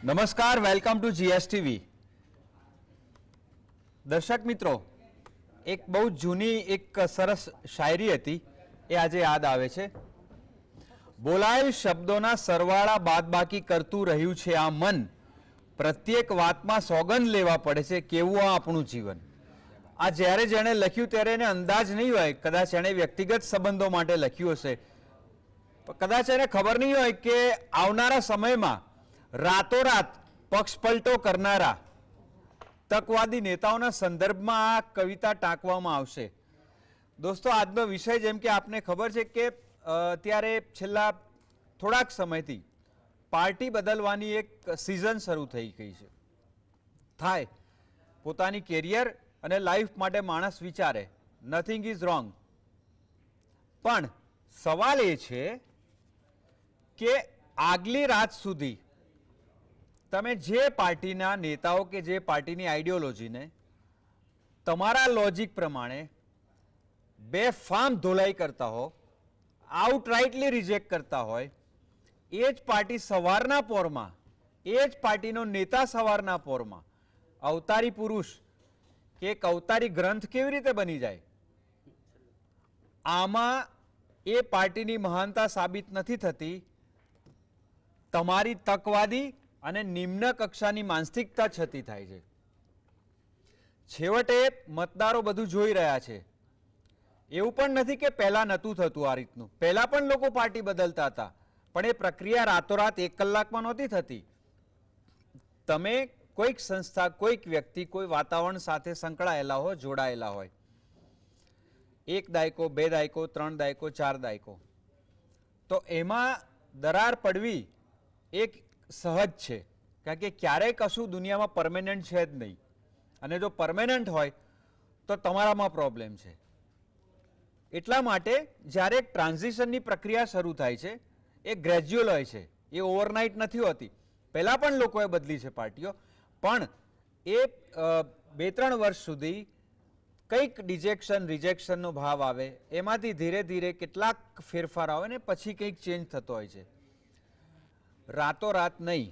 નમસ્કાર, welcome to GSTV. દર્શક મિત્રો, એક બહુ જૂની એક સરસ શાયરી હતી, એ આજે યાદ આવે છે. બોલાયેલ શબ્દોના સરવાળા બાદબાકી કરતું રહ્યું છે આ મન, પ્રત્યેક વાતમાં સોગંદ લેવા પડે છે, કેવું આ આપણું જીવન. આ જ્યારે જેણે લખ્યું ત્યારે એને અંદાજ નહીં હોય, કદાચ એણે વ્યક્તિગત સંબંધો માટે લખ્યું હશે, કદાચ એને ખબર નહીં હોય કે આવનારા સમયમાં રાતોરાત પક્ષપલટો કરનારા તકવાદી નેતાઓના સંદર્ભમાં આ કવિતા ટાંકવામાં આવશે. દોસ્તો, આજનો વિષય જેમ કે આપને ખબર છે કે અત્યારે છેલ્લા થોડાક સમયથી પાર્ટી બદલવાની એક સિઝન શરૂ થઈ ગઈ છે. થાય પોતાની કેરિયર અને લાઈફ માટે માણસ વિચારે, નથિંગ ઇઝ રોંગ, પણ સવાલ એ છે કે આગલી રાત સુધી તમે જે પાર્ટીના નેતાઓ કે જે પાર્ટીની આઈડિયોલોજીને તમારા લોજિક પ્રમાણે બેફામ ધોલાઈ કરતા હો, આઉટરાઇટલી રિજેક્ટ કરતા હોય, એ જ પાર્ટી સવારના પોરમાં, એ જ પાર્ટીનો નેતા સવારના પોરમાં અવતારી પુરુષ કે એક અવતારી ગ્રંથ કેવી રીતે બની જાય? આમાં એ પાર્ટીની મહાનતા સાબિત નથી થતી, તમારી તકવાદી અને નિમ્ન કક્ષાની માનસિકતા છતી થાય છે. છેવટે મતદારો બધું જોઈ રહ્યા છે. એવું પણ નથી કે પહેલા નહોતું થતું આ રીતનું, પહેલા પણ લોકો પાર્ટી બદલતા હતા, પણ એ પ્રક્રિયા રાતોરાત 1 કલાકમાં નહોતી થતી. તમે કોઈક સંસ્થા, કોઈક વ્યક્તિ, કોઈ વાતાવરણ સાથે સંકળાયેલા હોય, જોડાયેલા હોય, 1 દાયકો, 2 દાયકો, 3 દાયકો, 4 દાયકો, તો એમાં દરાર પડવી એક સહજ છે, કારણ કે ક્યારેય કશું દુનિયામાં પરમેનન્ટ છે જ નહીં, અને જો પરમેનન્ટ હોય તો તમારામાં પ્રોબ્લેમ છે. એટલા માટે જ્યારે એક ટ્રાન્ઝિશનની પ્રક્રિયા શરૂ થાય છે, એ ગ્રેજ્યુઅલ હોય છે, એ ઓવરનાઇટ નથી હોતી. પહેલાં પણ લોકોએ બદલી છે પાર્ટીઓ, પણ એ 2-3 વર્ષ સુધી કંઈક રિજેક્શનનો ભાવ આવે, એમાંથી ધીરે ધીરે કેટલાક ફેરફાર આવે ને પછી કંઈક ચેન્જ થતો હોય છે. રાતોરાત નહીં.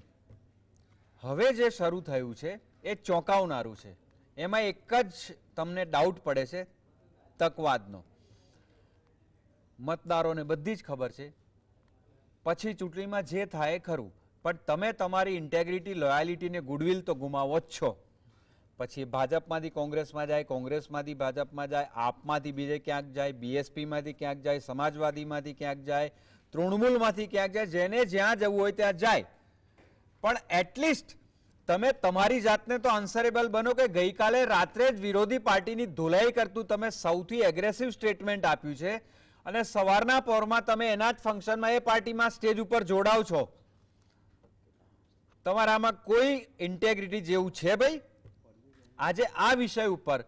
હવે જે શરૂ થયું છે એ ચોંકાવનારું છે. એમાં એક જ તમને ડાઉટ પડે છે, તકવાદનો. મતદારોને બધી જ ખબર છે, પછી ચૂંટણીમાં જે થાય ખરું, પણ તમે તમારી ઇન્ટેગ્રિટી, લોયાલિટી ને ગુડવિલ તો ગુમાવો જ છો. પછી ભાજપમાંથી કોંગ્રેસમાં જાય, કોંગ્રેસમાંથી ભાજપમાં જાય, આપમાંથી બીજે ક્યાંક જાય, બીએસપીમાંથી ક્યાંક જાય, સમાજવાદીમાંથી ક્યાંક જાય, તૃણમૂલમાંથી ક્યાંક જાય, જેને જ્યાં જવું હોય ત્યાં જાય. પણ એટલીસ્ટ તમે તમારી જાતને તો આન્સરેબલ બનો કે ગઈકાલે રાત્રે જ વિરોધી પાર્ટીની ધોલાઈ કરતું તમે સૌથી એગ્રેસિવ સ્ટેટમેન્ટ આપ્યું છે, અને સવારના પોરમાં તમે એના જ ફંક્શનમાં એ પાર્ટીમાં સ્ટેજ ઉપર જોડાવ છો. તમારામાં કોઈ ઇન્ટેગ્રિટી જેવું છે ભાઈ? આજે આ વિષય ઉપર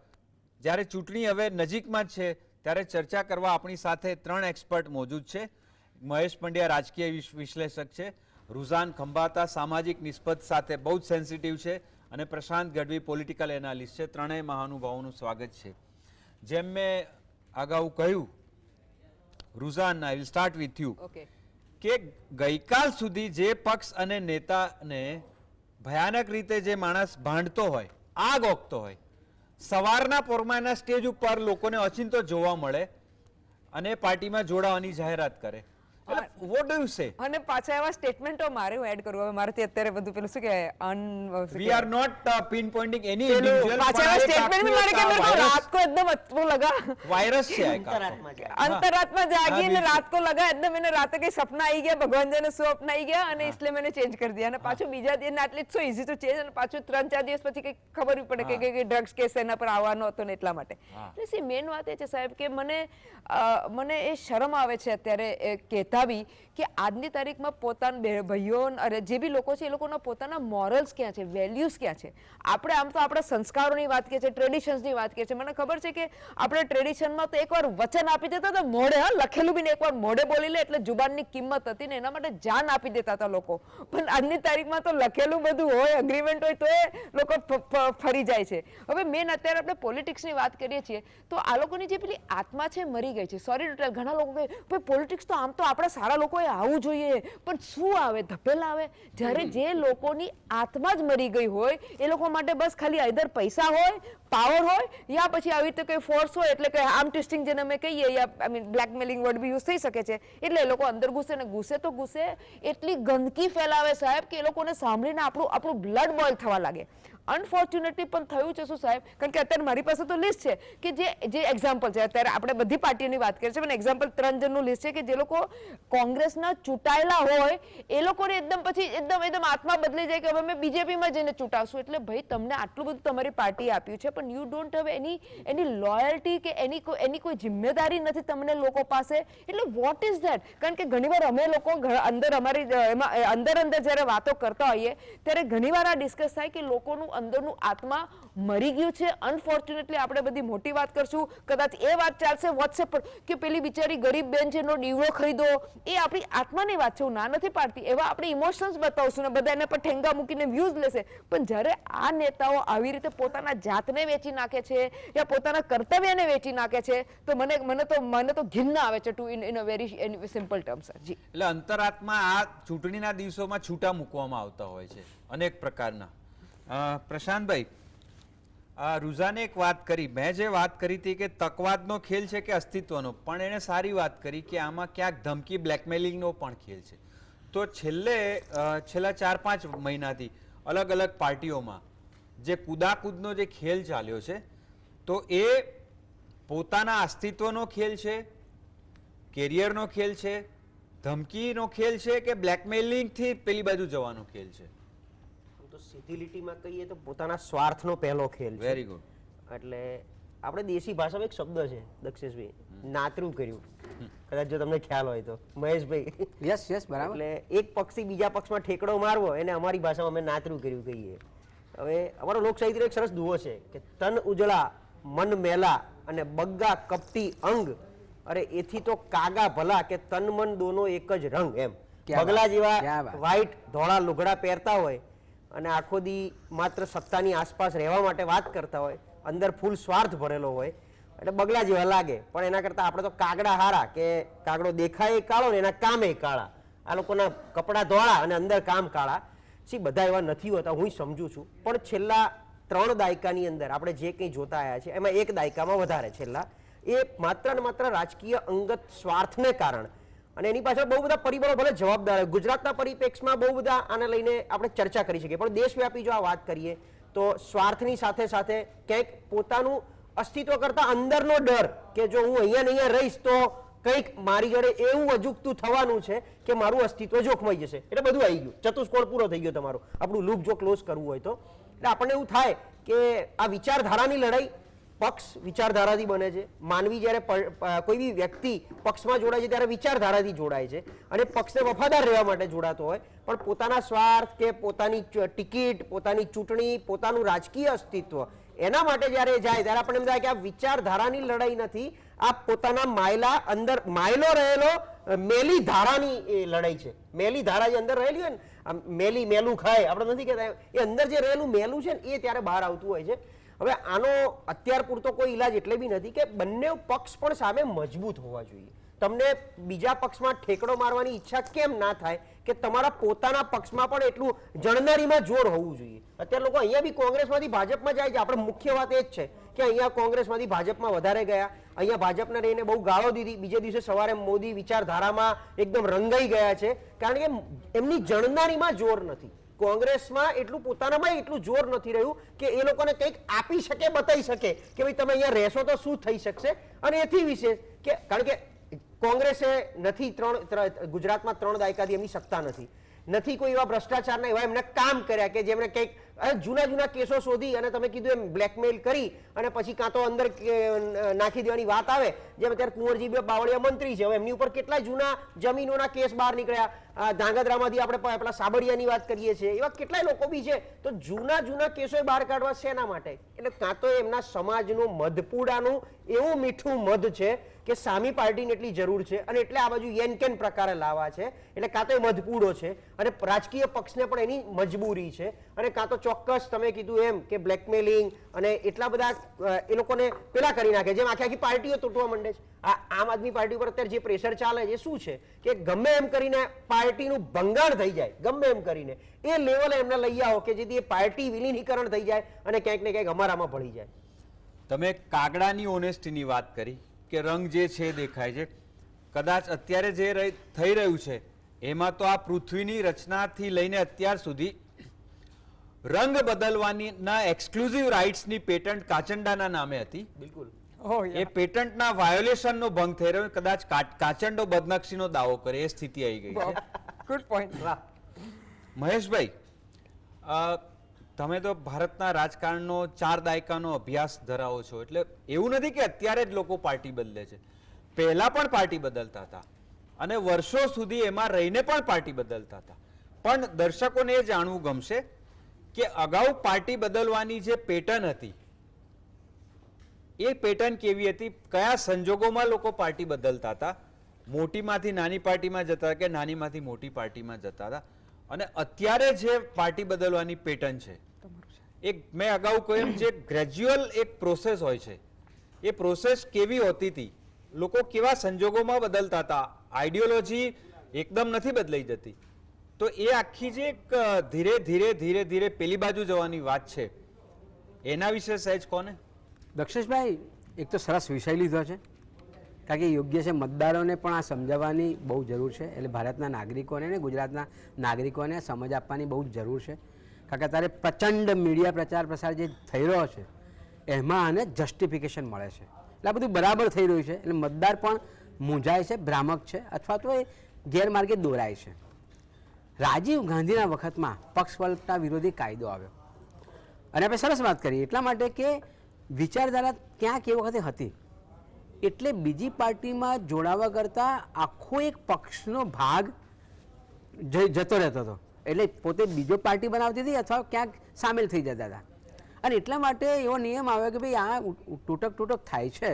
જ્યારે ચૂંટણી હવે નજીકમાં જ છે ત્યારે ચર્ચા કરવા આપણી સાથે 3 એક્સપર્ટ મોજૂદ છે. મહેશ પંડ્યા રાજકીય વિશ્લેષક છે, રુઝાન ખંભાતા સામાજિક નિસ્બત સાથે બહુ જ સેન્સિટિવ છે, અને પ્રશાંત ગઢવી પોલિટિકલ એનાલિસ્ટ છે. ત્રણેય મહાનુભાવોનું સ્વાગત છે. જેમ મેં અગાઉ કહ્યું, રુઝાન, I will start with you, કે ગઈકાલ સુધી જે પક્ષ અને નેતાને ભયાનક રીતે જે માણસ ભાંડતો હોય, આગ ઓકતો હોય, સવારના પોરમાં એના સ્ટેજ ઉપર લોકોને અચિંતો જોવા મળે અને પાર્ટીમાં જોડાવાની જાહેરાત કરે. What do you say? અને પાછા એવા સ્ટેટમેન્ટો મારે હું એડ કરું, હવે મારાથી અત્યારે બધું પેલું શું કહેવાય, We are not pinpointing any individual. પાછા એવા સ્ટેટમેન્ટ भी મારે કે મેરે को रात को एकदम वो लगा વાયરસ છે, अंतरात्मा जागी ने रात को लगा एकदम मैंने रात के सपना आई गया, भगवान जाने શું अपना आई गया, અને इसलिए मैंने चेंज कर दिया. અને પાછું બીજા દિવસ એટલે સો ઈઝી ટુ ચેન્જ, અને પાછું 3-4 દિવસ પછી કઈ ખબર પડે કે ડ્રગ્સ કેસ એના પર આવવાનો હતો ને એટલા માટે. એટલે સી મેઇન વાત એ છે સાહેબ કે મને એ શરમ આવે છે અત્યારે કહેતા બી કે આજની તારીખમાં પોતાના ભાઈઓ અને જે બી લોકો છે એ લોકોના પોતાના મોરલ્સ ક્યાં છે, વેલ્યુઝ ક્યાં છે. આપણે આમ તો આપણા સંસ્કારોની વાત કરીએ છીએ, ટ્રેડિશન્સની વાત કરીએ છીએ. મને ખબર છે કે આપણે ટ્રેડિશનમાં તો એકવાર વચન આપી દેતા હતા મોઢે, લખેલું બી ને એકવાર મોઢે બોલી લે એટલે જુબાનની કિંમત હતી ને એના માટે જાન આપી દેતા હતા લોકો. પણ આજની તારીખમાં તો લખેલું બધું હોય, એગ્રીમેન્ટ હોય, તો એ લોકો ફરી જાય છે. હવે મેન અત્યારે આપણે પોલિટિક્સની વાત કરીએ છીએ તો આ લોકોની જે પેલી આત્મા છે મરી ગઈ છે. સોરી ટુ ટેલ, ઘણા લોકો કહે ભાઈ પોલિટિક્સ તો આમ તો આપણા સારા લોકોએ આવવું જોઈએ, પણ શું આવે? ધપેલા આવે. જ્યારે જે લોકોની આત્મા જ મરી ગઈ હોય એ લોકો માટે બસ ખાલી આઈધર પૈસા હોય, પાવર હોય, યા પછી આવી રીતે કોઈ ફોર્સ હોય, એટલે કે આર્મ ટ્વિસ્ટિંગ જેને અમે કહીએ, યા I mean blackmailing word be use થઈ શકે છે, એટલે એ લોકો અંદર ઘૂસે ને ઘૂસે તો ઘૂસે એટલી ગંદકી ફેલાવે સાહેબ કે એ લોકોને સાંભળીને આપણું બ્લડ બોઇલ થવા લાગે. અનફોર્ચ્યુનેટલી પણ થયું છે શું સાહેબ, કારણ કે અત્યારે મારી પાસે તો લિસ્ટ છે કે જે એક્ઝામ્પલ છે, અત્યારે આપણે બધી પાર્ટીઓની વાત કરીએ છીએ, પણ એક્ઝામ્પલ 3 જણનું લિસ્ટ છે કે જે લોકો કોંગ્રેસના ચૂંટાયેલા હોય એ લોકોને એકદમ પછી એકદમ આત્મા બદલી જાય કે હવે અમે બીજેપીમાં જઈને ચૂંટાવશું. એટલે ભાઈ તમને આટલું બધું તમારી પાર્ટીએ આપ્યું છે, પણ you don't have any loyalty કે એની કોઈ જિમ્મેદારી નથી તમને લોકો પાસે. એટલે વોટ ઇઝ ધેટ? કારણ કે ઘણીવાર અમે લોકો અંદર અમારી અંદર જ્યારે વાતો કરતા હોઈએ ત્યારે ઘણીવાર આ ડિસ્કસ થાય કે લોકોનું અંદરનું આત્મા મરી ગયું છે. અનફોર્ચ્યુનેટલી આપણે બધી મોટી વાત કરશું, કદાચ એ વાત ચાલશે વોટ્સએપ પર કે પેલી બિચારી ગરીબ બેન છે એનો દીવડો ખરીદો, એ આપણી આત્માની વાત છે, હું ના નથી પાડતી, એવા આપણે ઇમોશન્સ બતાવશું ને બધા એના પર ઠેંગા મૂકીને વ્યૂઝ લેશે. પણ જ્યારે આ નેતાઓ આવી રીતે પોતાના જાતને વેચી નાખે છે યા પોતાના કર્તવ્યને વેચી નાખે છે તો મને તો ઘિન્ન આવે છે to in a very simple terms. જી, એટલે અંતરાત્મા આ ચૂંટણીના દિવસોમાં છૂટા મૂકવામાં આવતા હોય છે અનેક પ્રકારના. પ્રશાંતભાઈ, રૂઝાને એક વાત કરી, મેં જે વાત કરી હતી કે તકવાદનો ખેલ છે કે અસ્તિત્વનો, પણ એણે સારી વાત કરી કે આમાં ક્યાંક ધમકી બ્લેકમેલિંગનો પણ ખેલ છે. તો છેલ્લા 4-5 મહિનાથી અલગ અલગ પાર્ટીઓમાં જે કુદાકૂદનો જે ખેલ ચાલ્યો છે, તો એ પોતાના અસ્તિત્વનો ખેલ છે, કેરિયરનો ખેલ છે, ધમકીનો ખેલ છે કે બ્લેકમેલિંગથી પેલી બાજુ જવાનો ખેલ છે? તો સીધી લીટીમાં કહીએ તો પોતાના સ્વાર્થનો પહેલો ખેલ છે. Very good. એટલે આપણે દેશી ભાષામાં એક શબ્દ છે દક્ષેશભાઈ, નાતરું કર્યું, કદાચ જો તમને ખ્યાલ હોય તો મહેશભાઈ. યસ બરાબર. એટલે એક પક્ષથી બીજા પક્ષમાં ઠેકડો મારવો એને અમારી ભાષામાં અમે નાતરું કર્યું કહીએ. હવે અમારો લોક સાહિત્યનો એક સરસ દુહો છે કે તન ઉજળા મન મેલા અને બગ્ગા કપટી અંગ, અરે એથી તો કાગા ભલા કે તન મન દોનો એક જ રંગ. એમ બગલા જેવા વ્હાઈટ ધોળા લુગડા પહેરતા હોય અને આખો દી માત્ર સત્તાની આસપાસ રહેવા માટે વાત કરતા હોય, અંદર ફૂલ સ્વાર્થ ભરેલો હોય, એટલે બગલા જેવા લાગે. પણ એના કરતા આપણે તો કાગડા હારા કે કાગડો દેખાય કાળો ને એના કામે કાળા. આ લોકોના કપડા ધોળા અને અંદર કામ કાળા. બધા એવા નથી હોતા, હું સમજુ છું. પણ છેલ્લા 3 દાયકાની અંદર આપણે જે કંઈ જોતા આવ્યા છે એમાં 1 દાયકામાં વધારે છેલ્લા, એ માત્ર ને માત્ર રાજકીય અંગત સ્વાર્થને કારણે, અને એની પાછળ બહુ બધા પરિબળો ભલે જવાબદાર. ગુજરાતના પરિપ્રેક્ષમાં બહુ બધા આને લઈને આપણે ચર્ચા કરી શકીએ, પણ દેશવ્યાપી જો આ વાત કરીએ તો સ્વાર્થની સાથે સાથે ક્યાંક પોતાનું અસ્તિત્વ કરતા અંદરનો ડર કે જો હું અહીંયા ને અહીંયા રહીશ તો કંઈક મારી જોડે એવું અજુગતું થવાનું છે કે મારું અસ્તિત્વ જોખમાઈ જશે. એટલે બધું આવી ગયું, ચતુષ્કોણ પૂરો થઈ ગયો તમારો. આપણું લૂપ જો ક્લોઝ કરવું હોય તો એટલે આપણને એવું થાય કે આ વિચારધારાની લડાઈ પક્ષ વિચારધારાથી બને છે. માનવી જ્યારે કોઈ બી વ્યક્તિ પક્ષમાં જોડાય છે ત્યારે વિચારધારાથી જોડાય છે અને પક્ષને વફાદાર રહેવા માટે જોડાતો હોય, પણ પોતાના સ્વાર્થ કે પોતાની ટિકિટ, પોતાની ચૂંટણી, પોતાનું રાજકીય અસ્તિત્વ એના માટે જ્યારે જાય ત્યારે આપણને એમ થાય કે આ વિચારધારાની લડાઈ નથી, આ પોતાના માયલા અંદર માયલો રહેલો મેલી ધારાની લડાઈ છે. મેલી ધારા જે અંદર રહેલી હોય ને, મેલું ખાય આપણે નથી કહેતા, એ અંદર જે રહેલું મેલું છે ને એ ત્યારે બહાર આવતું હોય છે. હવે આનો અત્યાર પૂરતો કોઈ ઈલાજ એટલે બી નથી કે બંને પક્ષ પણ સામે મજબૂત હોવા જોઈએ. તમને બીજા પક્ષમાં ઠેકડો મારવાની ઈચ્છા કેમ ના થાય કે તમારા પોતાના પક્ષમાં પણ એટલું જણનારીમાં જોર હોવું જોઈએ. અત્યારે લોકો અહીંયા બી કોંગ્રેસમાંથી ભાજપમાં જાય છે. આપણે મુખ્ય વાત એ જ છે કે અહીંયા કોંગ્રેસમાંથી ભાજપમાં વધારે ગયા, અહીંયા ભાજપને રહીને બહુ ગાળો દીધી, બીજે દિવસે સવારે મોદી વિચારધારામાં એકદમ રંગાઈ ગયા છે, કારણ કે એમની જણનારીમાં જોર નથી. કોંગ્રેસમાં એટલું પોતાનામાં એટલું જોર નથી રહ્યું કે એ લોકોને કંઈક આપી શકે, બતાવી શકે કે ભાઈ તમે અહીંયા રહેશો તો શું થઈ શકશે. અને એથી વિશેષ કે કારણ કે કોંગ્રેસે નથી ગુજરાતમાં 3 દાયકાથી એમની સત્તા નથી કોઈ એવા ભ્રષ્ટાચારના એવા એમને કામ કર્યા કે જેમણે કંઈક જૂના કેસો શોધી અને તમે કીધું એમ બ્લેકમેલ કરી અને પછી કાં તો અંદર નાખી દેવાની વાત આવે. જેમ અત્યારે કુંવરજી બાવળિયા મંત્રી છે, હવે એમની ઉપર કેટલા જૂના જમીનોના કેસ બહાર નીકળ્યા. ધાંગધ્રામાંથી આપણે પેલા સાબરિયાની વાત કરીએ છીએ, એવા કેટલાય લોકો બી છે. તો જૂના કેસો બહાર કાઢવા શેના માટે? એટલે કાં તો એમના સમાજનું મધપૂડાનું એવું મીઠું મધ છે કે સામી પાર્ટીને એટલી જરૂર છે અને એટલે આ બાજુ યેનકેન પ્રકારે લાવવા છે. એટલે કાં તો એ મધપૂડો છે અને રાજકીય પક્ષને પણ એની મજબૂરી છે, અને કાં તો ચોક્કસ તમે કીધું એમ કે બ્લેકમેલિંગ અને એટલા બધા એ લોકોને પેલા કરી નાખે, જેમ આખી પાર્ટીઓ તૂટવા માંડે જ. આ આમ આદમી પાર્ટી ઉપર અત્યારે જે પ્રેશર ચાલે છે એ શું છે કે ગમે એમ કરીને પાર્ટીનું ભંગાણ થઈ જાય, ગમે એમ કરીને એ લેવલે એમને લઈ આવો કે જેથી એ પાર્ટી વિલીનીકરણ થઈ જાય અને ક્યાંક ને ક્યાંક અમારામાં ભળી જાય. તમે કાગડાની ઓનેસ્ટીની વાત કરી કે રંગ જે છે દેખાય છે, કદાચ અત્યારે જે થઈ રહ્યું છે એમાં તો આ પૃથ્વીની રચનાથી લઈને અત્યાર સુધી રંગ બદલવાની ના એક્સક્લુઝિવ રાઇટ્સની પેટન્ટ કાચંડાના નામે હતી. બિલકુલ. એ પેટન્ટના વાયોલેશનનો ભંગ થઈ રહ્યો, કદાચ કાચંડો બદનક્ષીનો દાવો કરે એ સ્થિતિ આવી ગઈ છે. Good point. મહેશભાઈ, તમે તો ભારતના રાજકારણનો 4 દાયકાનો અભ્યાસ ધરાવો છો, એટલે એવું નથી કે અત્યારે જ લોકો પાર્ટી બદલે છે, પહેલા પણ પાર્ટી બદલતા હતા અને વર્ષો સુધી એમાં રહીને પણ પાર્ટી બદલતા હતા. પણ દર્શકોને એ જાણવું ગમશે કે અગાઉ પાર્ટી બદલવાની જે પેટર્ન હતી એ પેટર્ન કેવી હતી, કયા સંજોગોમાં લોકો પાર્ટી બદલતા હતા, મોટીમાંથી નાની પાર્ટીમાં જતા હતા કે નાનીમાંથી મોટી પાર્ટીમાં જતા હતા, અને અત્યારે જે પાર્ટી બદલવાની પેટર્ન છે એક મેં અગાઉ કહ્યું જે ગ્રેજ્યુઅલ એક પ્રોસેસ હોય છે એ પ્રોસેસ કેવી હોતી હતી, લોકો કેવા સંજોગોમાં બદલતા હતા, આઈડિયોલોજી એકદમ નથી બદલાઈ જતી. તો એ આખી જે એક ધીરે ધીરે ધીરે ધીરે પેલી બાજુ જવાની વાત છે એના વિશે સહેજ કોને. દક્ષેશભાઈ, એક તો સરસ વિષય લીધો છે, કારણ કે યોગ્ય છે મતદારોને પણ આ સમજાવવાની બહુ જરૂર છે. એટલે ભારતના નાગરિકોને ને ગુજરાતના નાગરિકોને સમજ આપવાની બહુ જ જરૂર છે, કારણ કે અત્યારે પ્રચંડ મીડિયા પ્રચાર પ્રસાર જે થઈ રહ્યો છે એમાં આને જસ્ટિફિકેશન મળે છે. એટલે આ બધું બરાબર થઈ રહ્યું છે, એટલે મતદાર પણ મૂંઝાય છે, ભ્રામક છે, અથવા તો એ ગેરમાર્ગે દોરાય છે. રાજીવ ગાંધીના વખતમાં પક્ષપલટા વિરોધી કાયદો આવ્યો અને આપણે સરસ વાત કરી એટલા માટે કે વિચારધારા ક્યાંક એ વખતે હતી, એટલે બીજી પાર્ટીમાં જોડાવા કરતાં આખો એક પક્ષનો ભાગ જતો રહેતો હતો, એટલે પોતે બીજો પાર્ટી બનાવતી હતી અથવા ક્યાંક સામેલ થઈ જતા હતા. અને એટલા માટે એવો નિયમ આવ્યો કે ભાઈ આ તૂટક થાય છે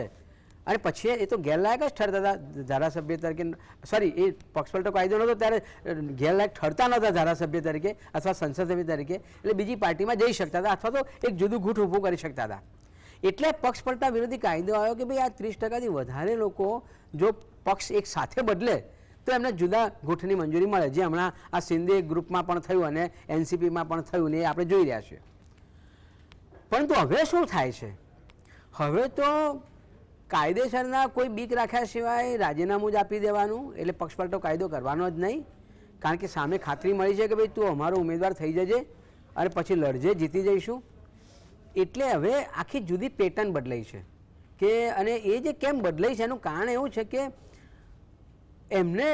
અને પછી એ તો ગેરલાયક જ ઠરતા હતા ધારાસભ્ય તરીકે, સોરી એ પક્ષપલટો કાયદો નહોતો ત્યારે ગેરલાયક ઠરતા નહોતા ધારાસભ્ય તરીકે અથવા સંસદ સભ્ય તરીકે, એટલે બીજી પાર્ટીમાં જઈ શકતા હતા અથવા તો એક જુદું ગુટ ઊભું કરી શકતા હતા. એટલે પક્ષપલટા વિરોધી કાયદો આવ્યો કે ભાઈ આ 30%થી વધારે લોકો જો પક્ષ એક સાથે બદલે તો એમને જુદા ગુઠની મંજૂરી મળે, જે હમણાં આ સિંધે ગ્રુપમાં પણ થયું અને એનસીપીમાં પણ થયું ને એ આપણે જોઈ રહ્યા છીએ. પરંતુ હવે શું થાય છે, હવે તો કાયદેસરના કોઈ બીક રાખ્યા સિવાય રાજીનામું જ આપી દેવાનું, એટલે પક્ષપલટો કાયદો કરવાનો જ નહીં, કારણ કે સામે ખાતરી મળી છે કે ભાઈ તું અમારો ઉમેદવાર થઈ જજે અને પછી લડજે, જીતી જઈશું. એટલે હવે આખી જુદી પેટર્ન બદલાઈ છે કે, અને એ જે કેમ બદલાઈ છે એનું કારણ એવું છે કે એમને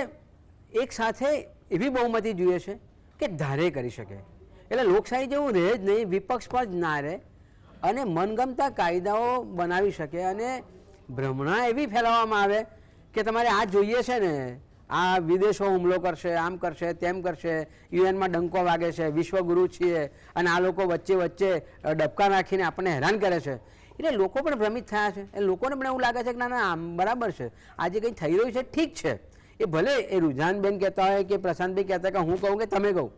એક સાથે એવી બહુમતી જોઈએ છે કે ધારે કરી શકે, એટલે લોકશાહી જેવું રહે જ નહીં, વિપક્ષ પર જ ના રહે અને મનગમતા કાયદાઓ બનાવી શકે અને ભ્રમણા એવી ફેલાવવામાં આવે કે તમારે આ જોઈએ છે ને, આ વિદેશો હુમલો કરશે, આમ કરશે, તેમ કરશે, યુએનમાં ડંકો વાગે છે, વિશ્વગુરુ છીએ અને આ લોકો વચ્ચે વચ્ચે ડબકા નાખીને આપણને હેરાન કરે છે. એટલે લોકો પણ ભ્રમિત થયા છે, એટલે લોકોને પણ એવું લાગે છે કે ના ના આમ બરાબર છે, આજે કંઈ થઈ રહ્યું છે ઠીક છે, એ ભલે એ રુઝાનબેન કહેતા હોય કે પ્રશાંતભાઈ કહેતા કે હું કહું કે તમે કહું,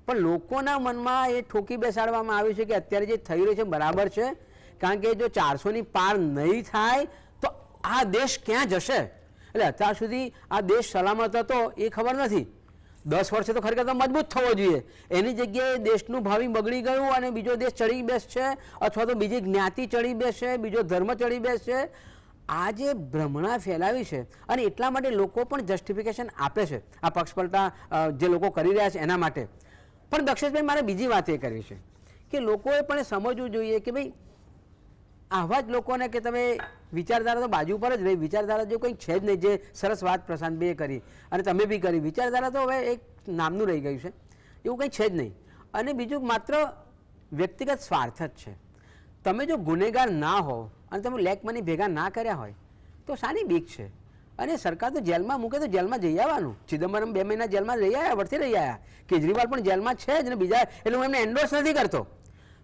પણ લોકોના મનમાં એ ઠોકી બેસાડવામાં આવ્યું છે કે અત્યારે જે થઈ રહ્યું છે બરાબર છે, કારણ કે જો 400ની પાર નહીં થાય તો આ દેશ ક્યાં જશે. એટલે અત્યાર સુધી આ દેશ સલામત હતો એ ખબર નથી, 10 વર્ષે તો ખરેખર તો મજબૂત થવો જોઈએ, એની જગ્યાએ દેશનું ભાવિ બગડી ગયું અને બીજો દેશ ચડી બેસશે અથવા તો બીજી જ્ઞાતિ ચડી બેસશે, બીજો ધર્મ ચડી બેસશે. આ જે ભ્રમણા ફેલાવી છે અને એટલા માટે લોકો પણ જસ્ટિફિકેશન આપે છે આ પક્ષપલટા જે લોકો કરી રહ્યા છે એના માટે. પણ દક્ષેશભાઈ, મારે બીજી વાત એ કરવી છે કે લોકોએ પણ સમજવું જોઈએ કે ભાઈ આવા જ લોકોને કે તમે વિચારધારા તો બાજુ પર જ રહી, વિચારધારા જેવું કંઈક છે જ નહીં, જે સરસ વાત પ્રશાંતભાઈએ કરી અને તમે બી કરી, વિચારધારા તો હવે એક નામનું રહી ગયું છે, એવું કંઈ છે જ નહીં. અને બીજું માત્ર વ્યક્તિગત સ્વાર્થ જ છે. તમે જો ગુનેગાર ના હો અને તમે લેક મની ભેગા ના કર્યા હોય તો શાની બીક છે. અને સરકાર તો જેલમાં મૂકે તો જેલમાં જઈ આવવાનું. ચિદમ્બરમ 2 મહિના જેલમાં રહી આવ્યા, વર્ષથી રહી આવ્યા, કેજરીવાલ પણ જેલમાં છે જ ને બીજા, એટલે હું એમને એન્ડોર્સ નથી કરતો,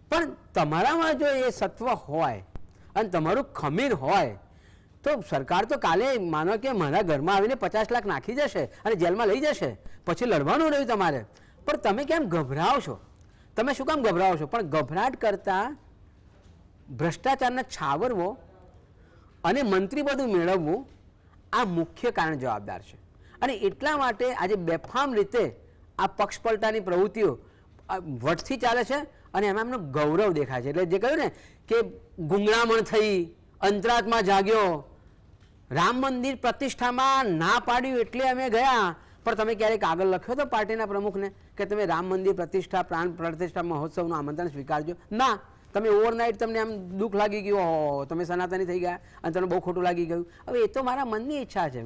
પણ તમારામાં જો એ સત્વ હોય અને તમારું ખમીર હોય તો સરકાર તો કાલે માનો કે મારા ઘરમાં આવીને 50 લાખ નાખી જશે અને જેલમાં લઈ જશે, પછી લડવાનું રહ્યું તમારે. પણ તમે કેમ ગભરાઓ છો, તમે શું કામ ગભરાઓ છો? પણ ગભરાટ કરતાં ભ્રષ્ટાચારને છાવરવો અને મંત્રી બધું મેળવવું આ મુખ્ય કારણ જવાબદાર છે. અને એટલા માટે આજે બેફામ રીતે આ પક્ષપલટાની પ્રવૃત્તિઓ વટથી ચાલે છે અને એમાં એમનો ગૌરવ દેખાય છે. એટલે જે કહ્યું ને કે ગુંગળામણ થઈ, અંતરાત્મા જાગ્યો, રામ મંદિર પ્રતિષ્ઠામાં ના પાડ્યું એટલે અમે ગયા, પણ તમે ક્યારેક આગળ લખ્યો તો પાર્ટીના પ્રમુખને કે તમે રામ મંદિર પ્રતિષ્ઠા પ્રાણ પ્રતિષ્ઠા મહોત્સવનું આમંત્રણ સ્વીકારજો? ના, તમે ઓવરનાઇટ તમને આમ દુઃખ લાગી ગયું, હો તમે સનાતની થઈ ગયા અને તમને બહુ ખોટું લાગી ગયું. હવે એ તો મારા મનની ઈચ્છા છે.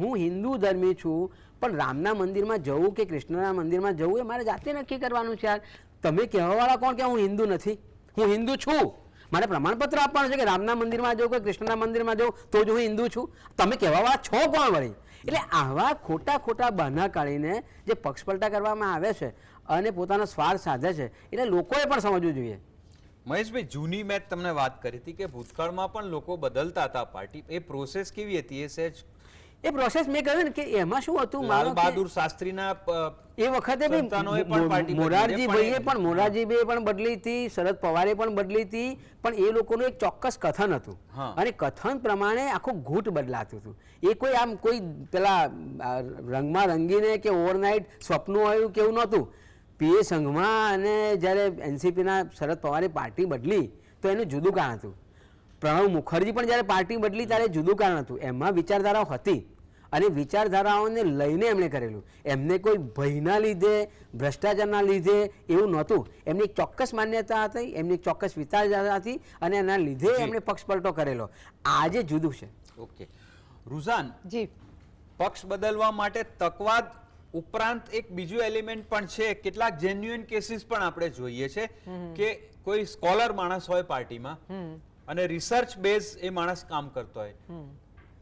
હું હિન્દુ ધર્મી છું, પણ રામના મંદિરમાં જવું કે કૃષ્ણના મંદિરમાં જવું એ મારે જાતે નક્કી કરવાનું છે. યાર, તમે કહેવાવાળા કોણ કે હું હિન્દુ નથી? હું હિન્દુ છું. મારે પ્રમાણપત્ર આપવાનું છે કે રામના મંદિરમાં જાઉં કે કૃષ્ણના મંદિરમાં જાઉં તો જ હું હિન્દુ છું. તમે કહેવાવાળા છો કોણ વળી? એટલે આવા ખોટા બહાના કાઢીને જે પક્ષપલટા કરવામાં આવે છે અને પોતાનો સ્વાર્થ સાધે છે, એટલે લોકોએ પણ સમજવું જોઈએ. મહેશભાઈ, જૂની મેં તમને વાત કરી હતી કે ભૂતકાળમાં પણ લોકો બદલતા હતા પાર્ટી. એ પ્રોસેસ કેવી હતી? એ સહેજ એ પ્રોસેસ મેં કહ્યું ને કે એમાં શું હતું, લાલ બહાદુર શાસ્ત્રીના એ વખતે સંતાનોએ પણ પાર્ટી બદલી. મોરારજીભાઈએ પણ બદલી હતી, શરદ પવારે પણ બદલી હતી, પણ એ લોકોનું એક ચોક્કસ કથન હતું અને કથન પ્રમાણે આખું ઘૂંટ બદલાતું હતું. એ કોઈ આમ કોઈ પેલા રંગમાં રંગીને કે ઓવરનાઇટ સ્વપ્ન આવ્યું કેવું નહોતું. પીએ સંઘમાં અને જ્યારે એનસીપીના શરદ પવારે પાર્ટી બદલી તો એનું જુદું કારણ હતું. પ્રણવ મુખર્જી પણ જ્યારે પાર્ટી બદલી ત્યારે જુદું કારણ હતું. એમાં વિચારધારાઓ હતી અને વિચારધારાઓને લઈને એમણે કરેલું. એમને કોઈ ભયના લીધે, ભ્રષ્ટાચારના લીધે એવું નહોતું. એમની એક ચોક્કસ માન્યતા હતી, એમની એક ચોક્કસ વિચારધારા હતી અને એના લીધે એમણે પક્ષપલટો કરેલો. આજે જુદું છે. ઓકે રુઝાન જી, પક્ષ બદલવા માટે તકવાદ ઉપરાંત એક બીજું એલિમેન્ટ પણ છે. કેટલાક જેન્યુઅન કેસીસ પણ આપણે જોઈએ છે કે કોઈ સ્કોલર માણસ હોય પાર્ટીમાં અને રિસર્ચ બેઝ એ માણસ કામ કરતો હોય.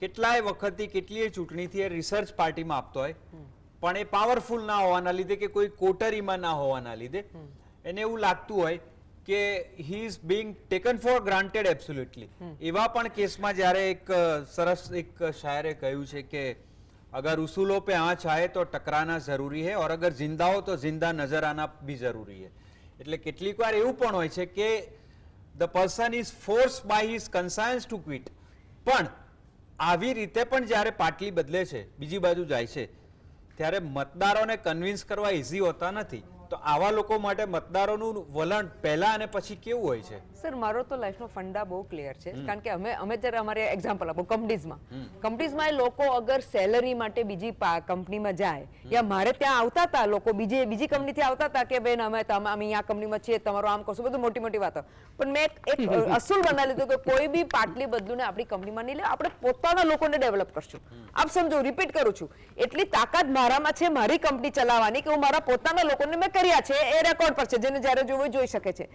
કેટલાય વખતથી કેટલીય ચૂંટણીથી એ રિસર્ચ પાર્ટીમાં આપતો હોય, પણ એ પાવરફુલ ના હોવાના લીધે કે કોઈ કોટરીમાં ના હોવાના લીધે એને એવું લાગતું હોય કે he is being taken four granted absolutely. એવા પણ કેસમાં જ્યારે એક સરસ એક શાયરે કહ્યું છે કે अगर उसूलों पे आँच आए तो टकराना जरूरी है और अगर जिंदा हो तो जिंदा नजर आना भी जरूरी है. એટલે કેટલીક વાર એવું પણ હોય છે કે the person is forced by his conscience to quit. પણ આવી રીતે પણ જ્યારે પાટલી બદલે છે, બીજી બાજુ જાય છે, ત્યારે મતદારોને કન્વિન્સ કરવા ઇઝી હોતા નથી. તો આવા લોકો માટે મતદારોનું વલણ પહેલા અને પછી કેવું હોય છે? સર, મારો તો લાઈફનો ફંડા બહુ ક્લિયર છે. કારણ કે અમે જ્યારે અમારે એક્ઝામ્પલ આપો, કંપનીઝમાં એ લોકો અગર સેલરી માટે બીજી કંપનીમાં જાય, યા મારે ત્યાં આવતા હતા લોકો બીજી કંપનીથી આવતા હતા કે બેન અમે અહીંયા કંપનીમાં છીએ, તમારું આમ કરશું, બધું મોટી મોટી વાતો. પણ મેં એક અસૂલ બનાવી લીધું કે કોઈ બી પાટલી બદલુને આપણી કંપનીમાં નહીં લે, આપણે પોતાના લોકોને ડેવલપ કરશું. આપ સમજો, રિપીટ કરું છું, એટલી તાકાત મારામાં છે મારી કંપની ચલાવવાની કે હું મારા પોતાના લોકોને મેં કર્યા છે. એ રેકોર્ડ પર છે, જેને જ્યારે જોવું જોઈ શકે છે.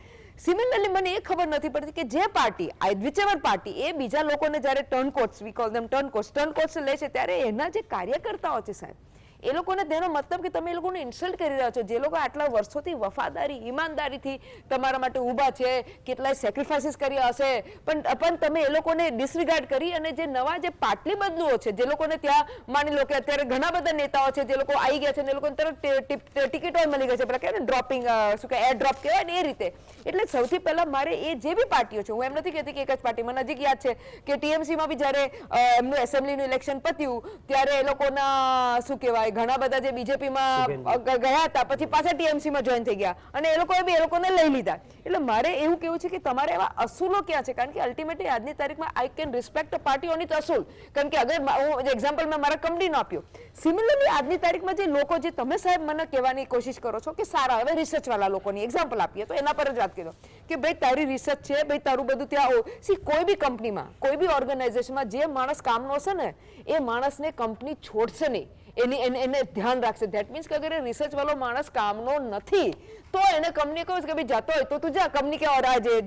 સિમિલરલી મને એ ખબર નથી પડતી કે જે પાર્ટી, વિચેવર પાર્ટી, એ બીજા લોકોને જ્યારે ટર્નકોટ્સ, વી કોલ ધેમ ટર્નકોટ્સ લે છે, ત્યારે એના જે કાર્યકર્તાઓ છે સાહેબ, એ લોકોને તેનો મતલબ કે તમે એ લોકોને ઇન્સલ્ટ કરી રહ્યા છો. જે લોકો આટલા વર્ષોથી વફાદારી, ઈમાનદારીથી તમારા માટે ઊભા છે, કેટલાય સેક્રિફાઈસીસ કર્યા હશે, પણ તમે એ લોકોને ડિસરિગાર્ડ કરી અને જે નવા જે પાટલી બદલુઓ છે, જે લોકોને ત્યાં માની લો કે અત્યારે ઘણા બધા નેતાઓ છે જે લોકો આવી ગયા છે ને એ લોકોને તરત ટિકિટો મળી ગઈ છે, પેલા કહેવાય ને ડ્રોપિંગ, શું કે એર ડ્રોપ કહેવાય ને, એ રીતે. એટલે સૌથી પહેલા મારે એ જે બી પાર્ટીઓ છે, હું એમ નથી કહેતી કે એક જ પાર્ટીમાં, નજીક યાદ છે કે ટીએમસીમાં બી જ્યારે એમનું એસેમ્બલીનું ઇલેક્શન પત્યું ત્યારે એ લોકોના શું કહેવાય ઘણા બધા જે બીજેપીમાં ગયા હતા પછી પાછા ટીએમસીમાં જોઈન થઈ ગયા અને એ લોકોએ બી એ લોકોને લઈ લીધા. એટલે મારે એવું કેવું છે કે તમારે એવા અસૂલો ક્યાં છે? કારણ કે અલ્ટિમેટલી આજની તારીખમાં I can respect party on it અસૂલ. કારણ કે અગર હું એક્ઝામ્પલ મેં મારા કંપનીનો આપ્યો, સિમિલરલી આજની તારીખમાં જે લોકો, જે તમે સાહેબ મને કહેવાની કોશિશ કરો છો કે સારા, હવે રિસર્ચ વાળા લોકોની એક્ઝામ્પલ આપીએ તો એના પર જ વાત કરો કે ભાઈ તારી રિસર્ચ છે, ભાઈ તારું બધું ત્યાં કોઈ બી કંપનીમાં, કોઈ બી ઓર્ગેનાઇઝેશનમાં જે માણસ કામનો હશે ને એ માણસને કંપની છોડશે નહીં. એને ધ્યાન રાખશે. ધેટ મીન્સ કે અગર એ રિસર્ચ વાળો માણસ કામનો નથી તો એને કંપની કહ્યું કે ભાઈ જતો હોય તો તું જા, કંપની કે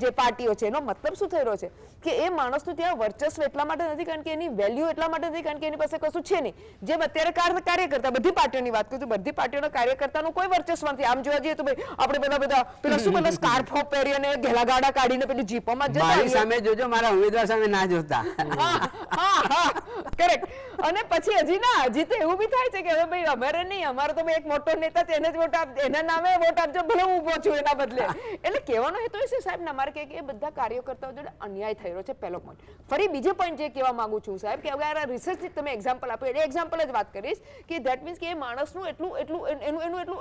જે પાર્ટીઓ છે એનો મતલબ શું થઈ રહ્યો છે કે એ માણસનું ત્યાં વર્ચસ્વ એટલા માટે નથી કારણ કે એની વેલ્યુ એટલા માટે નથી કારણ કે એની પાસે કશું છે નહીં. જેમ અત્યારે કાર્યકર્તા, બધી પાર્ટીઓની વાત કરું, બધી પાર્ટીઓના કાર્યકર્તાનું કોઈ વર્ચસ્વ નથી. આમ જોવા જઈએ તો ભાઈ આપણે બધા પેલા શું પેલા સ્કાર્ફ પહેરી અને ઘેલા ગાડા કાઢીને પેલી જીપોમાં મારી સામે જોજો, મારા ઉમેદવાર સામે ના જોતા. કરેક્ટ. અને પછી હજી તો એવું બી થાય થાય છે કે હવે ભાઈ અમારે નહીં, અમારો તો ભાઈ એક મોટો નેતા છે, એને જ વોટ આપ, એના નામે વોટ આપજો, ભલે હું ઊભો છું એના બદલે. એટલે કહેવાનો હેતુ એ છે સાહેબ ને અમારે કે એ બધા કાર્યકર્તાઓ જોડે અન્યાય થઈ રહ્યો છે, પહેલો પોઈન્ટ. ફરી બીજો પોઈન્ટ જે કહેવા માંગુ છું સાહેબ, કે અગર આ રિસર્ચ તમે એક્ઝામ્પલ આપો, એટલે એક્ઝામ્પલ જ વાત કરીશ કે ધેટ મીન્સ કે એ માણસનું એટલું એનું એટલું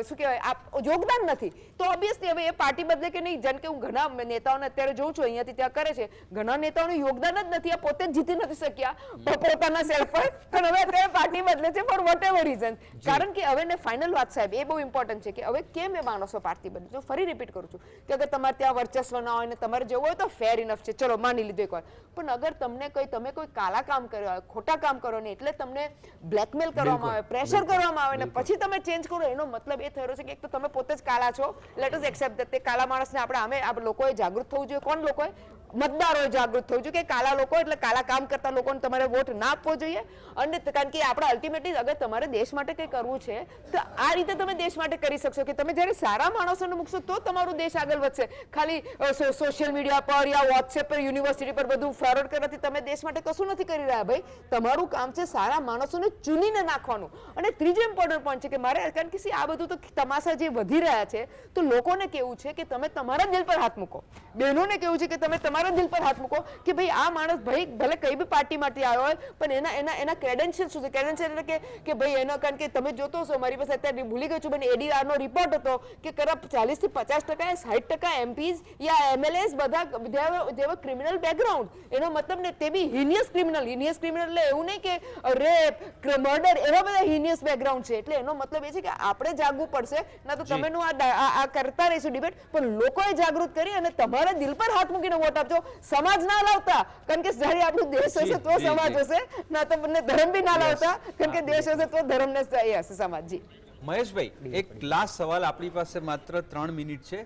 શું કહેવાય યોગદાન નથી, તો ઓબ્વિયસલી હવે એ પાર્ટી બદલે કે નહીં. જેમ કે હું ઘણા નેતાઓને અત્યારે જોઉં છું અહીંયાથી ત્યાં કરે છે, ઘણા નેતાઓનું યોગદાન જ નથી, આ પોતે જ જીતી નથી શક્યા પોતાના સેલ્ફ પર, પણ હવે અત્યારે પાર્ટી બદલે છે ફોર વોટ એવર રીઝન. કારણ કે હવે ને ફાઇનલ વાત સાહેબ એ બહુ ઇમ્પોર્ટન્ટ છે કે હવે કેમ એ માણસો પાર્ટી બદલે છે. ફરી રિપીટ કરું છું કે અગર તમારે ત્યાં વર્ચસ્વ ના હોય ને તમારે જવું હોય તો ફેર ઇનફ છે, ચલો માની લીધું એકવાર. પણ અગર તમને તમે કોઈ કાલા કામ કર્યો હોય, ખોટા કામ કરો ને એટલે તમને બ્લેકમેલ કરવામાં આવે, પ્રેશર કરવામાં આવે ને પછી તમે ચેન્જ કરો, એનો મતલબ એ થયો છે કે એક તો તમે પોતે જ કાલા છો, લેટ અસ એક્સેપ્ટ ધેટ. તે કાલા માણસને આપણે લોકોએ જાગૃત થવું જોઈએ. કોણ લોકોએ? મતદારોએ જાગૃત થવું જોઈએ કે કાલા લોકો એટલે કાલા કામ કરતા લોકોને તમારે વોટ ના આપવો જોઈએ. અને કારણ કે આપણે અલ્ટિમેટલી અગર તમારે દેશ માટે કંઈ કરવું છે તો આ રીતે તમે દેશ માટે કરી શકશો કે તમે જ્યારે સારા માણસોને મૂકશો તો તમારું દેશ આગળ વધશે. ખાલી સોશિયલ મીડિયા પર યા વોટ્સએપ પર યુનિવર્સિટી પર બધું ફોરવર્ડ કરવાથી તમે દેશ માટે કશું નથી કરી રહ્યા ભાઈ. તમારું કામ છે સારા માણસોને ચૂનીને નાખવાનું. અને ત્રીજો ઇમ્પોર્ટન્ટ પોઈન્ટ છે કે મારે, કારણ કે આ બધું તો તમાશા જે વધી રહ્યા છે તો લોકોને કેવું છે કે તમે તમારા દિલ પર હાથ મૂકો. બહેનોને કેવું છે કે તમે તમારા દિલ પર હાથ મૂકો કે ભાઈ આ માણસ ભાઈ ભલે કઈ બી પાર્ટીમાંથી આવ્યો હોય પણ એના ક્રેડેન્શિયલ શું છે. ક્રેડેન્શિયલ એટલે કે ભાઈ એનો, કારણ કે તમે જોતો હશો મારી પાસે અત્યારે ભૂલી ગયો છું મને ADR નો રિપોર્ટ હતો કે કદાચ 40 થી 50% 60% MPs યા MLAs બધા જેવા ક્રિમિનલ બેકગ્રાઉન્ડ. એનો મતલબ ને તે બી હિનિયસ ક્રિમિનલ એટલે એવું નહીં કે રેપ મર્ડર, એવા બધા હિનિયસ બેકગ્રાઉન્ડ છે. એટલે એનો મતલબ એ છે કે આપણે જાગવું પડશે. ના તો તમે આ કરતા રહીશું ડિબેટ, પણ લોકોએ જાગૃત કરી અને તમારા દિલ પર હાથ મૂકીને વોટ આપજો. સમાજ ના લાવતા, કારણ કે જ્યારે આપણું દેશ હશે તો સમાજ હશે, ના તો બંને ધર્મ બી ના લાવતા, કારણ કે દેશ હશે તો ધર્મ ને હશે સમાજ. જી મહેશભાઈ, એક લાસ્ટ સવાલ, આપણી પાસે માત્ર 3 મિનિટ છે.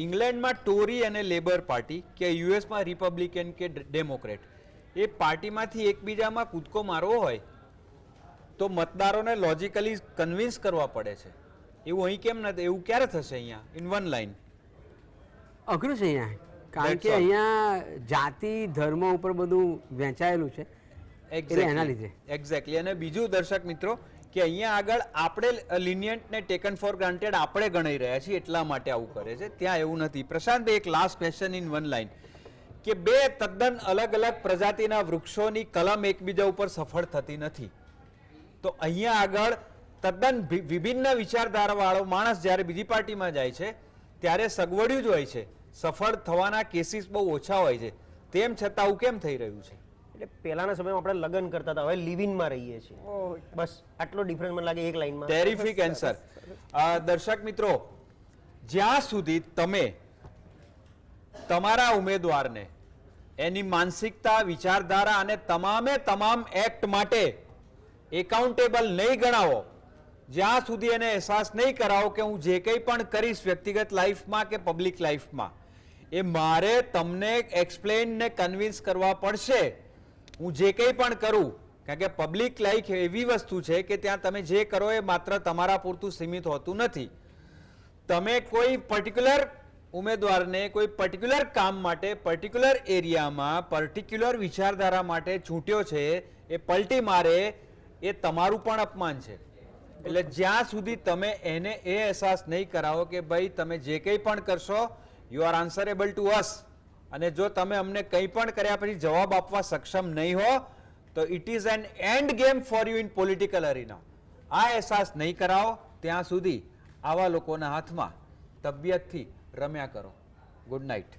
ઇંગ્લેન્ડમાં ટોરી અને લેબર પાર્ટી કે યુએસમાં રિપબ્લિકન કે ડેમોક્રેટ, એ પાર્ટીમાંથી એકબીજામાં કૂદકો મારવો હોય તો મતદારોને લોજિકલી કન્વિન્સ કરવા પડે છે. એવું અહીં કેમ નથી? એવું ક્યારે થશે અહીંયા ઇન વન લાઈન? અઘરું છે અહીંયા, કારણ કે અહીંયા જાતિ ધર્મ ઉપર બધું વહેંચાયેલું છે એટલે એના લીધે. એક્ઝેક્ટલી. અને બીજું દર્શક મિત્રો કે અહીંયા આગળ આપણે લિનિયન્ટ ને ટેકન ફોર ગ્રાન્ટેડ આપણે ગણાઈ રહ્યા છીએ એટલા માટે આવું કરે છે, ત્યાં એવું નથી. પ્રશાંત, એક last question in one line કે બે તદ્દન અલગ અલગ પ્રજાતિના વૃક્ષોની કલમ એકબીજા ઉપર સફળ થતી નથી, તો અહીંયા આગળ તદ્દન વિભિન્ન વિચારધારા વાળો માણસ જ્યારે બીજી પાર્ટીમાં જાય છે ત્યારે સગવડ્યું જ હોય છે, સફળ થવાના કેસીસ બહુ ઓછા હોય છે. તેમ છતાં આવું કેમ થઈ રહ્યું છે? એટલે પહેલાના સમયમાં આપણે લગ્ન કરતા હતા, હવે લિવિંગમાં રહીએ છીએ. બસ આટલો ડિફરન્સ મને લાગે એક લાઈનમાં. Terrific answer. દર્શક મિત્રો, જ્યાં સુધી તમે તમારા ઉમેદવારને એની માનસિકતા, વિચારધારા અને તમામ એક્ટ માટે એકાઉન્ટેબલ નહીં ગણાવો, જ્યાં સુધી એને અહેસાસ નહીં કરાવો કે હું જે કંઈ પણ કરીશ વ્યક્તિગત લાઈફમાં કે પબ્લિક લાઈફમાં એ મારે તમને એક્સપ્લેન ને કન્વિન્સ કરવા પડશે. હું જે કંઈ પણ કરું, કારણ કે પબ્લિક લાઈફ એવી વસ્તુ છે કે ત્યાં તમે જે કરો એ માત્ર તમારા પૂરતું સીમિત હોતું નથી. તમે કોઈ પર્ટિક્યુલર ઉમેદવારને કોઈ પર્ટિક્યુલર કામ માટે પર્ટિક્યુલર એરિયામાં પર્ટિક્યુલર વિચારધારા માટે છૂટ્યો છે, એ પલટી મારે એ તમારું પણ અપમાન છે. એટલે જ્યાં સુધી તમે એને એ અહેસાસ નહીં કરાવો કે ભાઈ તમે જે કંઈ પણ કરશો યુ આર આન્સરેબલ ટુ અસ, અને જો તમે અમને કંઈ પણ કર્યા પછી જવાબ આપવા સક્ષમ નહીં હો તો it is an end game for you in political arena. આ અહેસાસ નહીં કરાવો ત્યાં સુધી આવા લોકોના હાથમાં તબિયતથી રમ્યા કરો. Good night.